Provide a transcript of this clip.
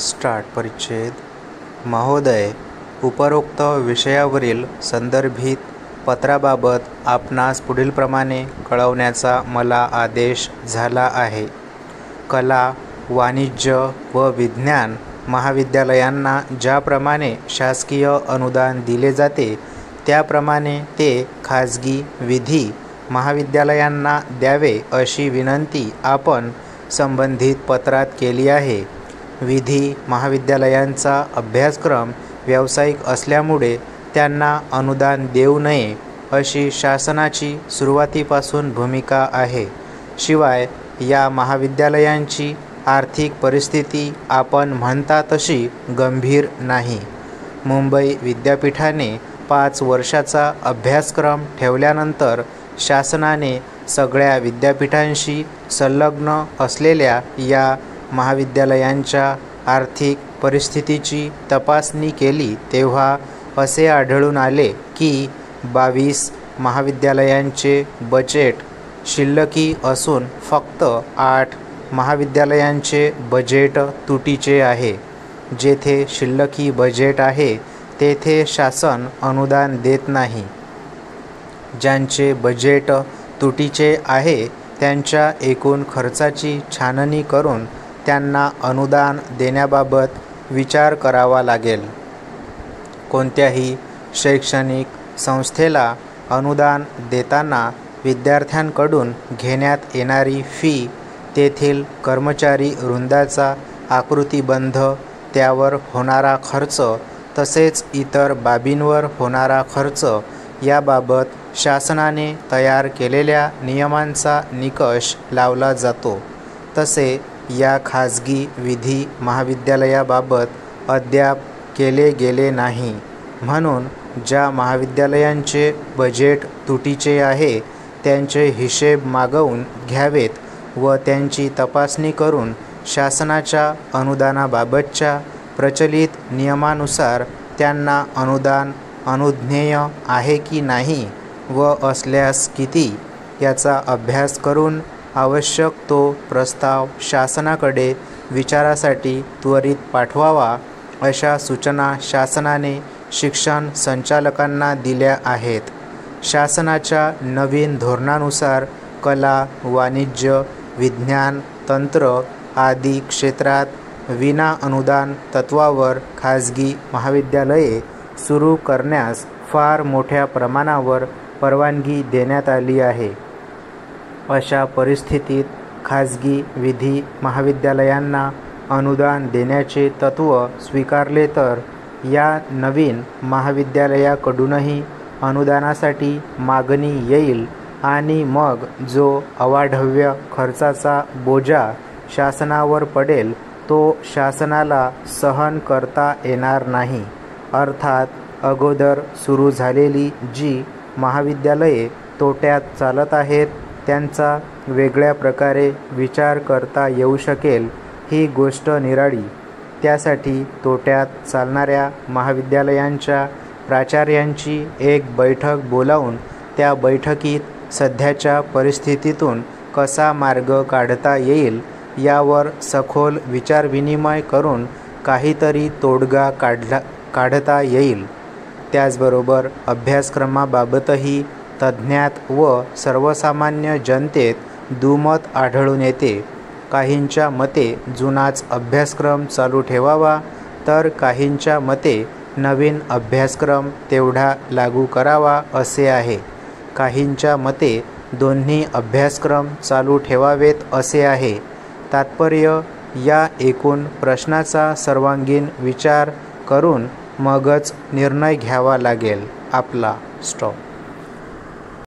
Start परिच्छेद महोदय, उपरोक्त विषयावरील संदर्भित पत्राबाबत आपणास पुढीलप्रमाणे कळवण्याचा मला आदेश झाला आहे. कला, वाणिज्य व विज्ञान महाविद्यालयांना ज्याप्रमाणे शासकीय अनुदान दिले जाते त्याप्रमाणे ते खाजगी विधी महाविद्यालयांना द्यावे अशी विनंती आपण संबंधित पत्रात केली आहे. विधी महाविद्यालयांचा अभ्यासक्रम व्यावसायिक असल्यामुळे त्यांना अनुदान देऊ नये अशी शासनाची सुरुवातीपासून भूमिका आहे. शिवाय या महाविद्यालयांची आर्थिक परिस्थिती आपण म्हणता तशी गंभीर नाही. मुंबई विद्यापीठाने 5 वर्षाचा अभ्यासक्रम ठेवल्यानंतर शासनाने सगळ्या विद्यापीठांशी संलग्न असलेल्या या महाविद्यालयांच्या आर्थिक परिस्थितीची तपासणी केली तेव्हा असे आढळून आले की 22 महाविद्यालयांचे बजेट शिल्लकी असून फक्त 8 महाविद्यालयांचे बजेट तुटीचे आहे. जेथे शिल्लकी बजेट आहे तेथे शासन अनुदान देत नाही. ज्यांचे बजेट तुटीचे आहे त्यांच्या एकूण खर्चाची छाननी करून त्यांना अनुदान देण्याबाबत विचार करावा लागेल. कोणत्याही शैक्षणिक संस्थेला अनुदान देताना विद्यार्थ्यांकडून घेण्यात येणारी फी, तेथील कर्मचारी वृंदाचा आकृतिबंध, त्यावर होणारा खर्च तसेच इतर बाबींवर होणारा खर्च याबाबत शासनाने तयार केलेल्या नियमांचा निकष लावला जातो. तसे या खाजगी विधी महाविद्यालयाबाबत अद्याप केले गेले नाही. म्हणून ज्या महाविद्यालयांचे बजेट तुटीचे आहे त्यांचे हिशेब मागवून घ्यावेत व त्यांची तपासणी करून शासनाच्या अनुदानाबाबतच्या प्रचलित नियमानुसार त्यांना अनुदान अनुज्ञेय आहे की नाही व असल्यास किती याचा अभ्यास करून आवश्यक तो प्रस्ताव शासनाकडे विचारासाठी त्वरित पाठवावा अशा सूचना शासनाने शिक्षण संचालकांना दिल्या आहेत. शासनाच्या नवीन धोरणानुसार कला, वाणिज्य, विज्ञान, तंत्र आदी क्षेत्रात विना अनुदान तत्वावर खाजगी महाविद्यालये सुरू करण्यास फार मोठ्या प्रमाणावर परवानगी देण्यात आली आहे. अशा परिस्थितीत खाजगी विधी महाविद्यालयांना अनुदान देण्याचे तत्त्व स्वीकारले तर या नवीन महाविद्यालयाकडूनही अनुदानासाठी मागणी येईल आणि मग जो अवाढव्य खर्चाचा बोजा शासनावर पडेल तो शासनाला सहन करता येणार नाही. अर्थात अगोदर सुरू झालेली जी महाविद्यालये तोट्यात चालत आहेत त्यांचा वेगळ्या प्रकारे विचार करता येऊ शकेल ही गोष्ट निराळी. त्यासाठी तोट्यात चालणाऱ्या महाविद्यालयांच्या प्राचार्यांची एक बैठक बोलावून त्या बैठकीत सध्याच्या परिस्थितीतून कसा मार्ग काढता येईल यावर सखोल विचारविनिमय करून काहीतरी तोडगा काढता येईल. त्याचबरोबर अभ्यासक्रमाबाबतही तज्ज्ञात व सर्वसामान्य जनतेत दुमत आढळून येते. काहींच्या मते जुनाच अभ्यासक्रम चालू ठेवावा तर काहींच्या मते नवीन अभ्यासक्रम तेवढा लागू करावा असे आहे. काहींच्या मते दोन्ही अभ्यासक्रम चालू ठेवावेत असे आहे. तात्पर्य या एकूण प्रश्नाचा सर्वांगीण विचार करून मगच निर्णय घ्यावा लागेल. आपला स्टॉप.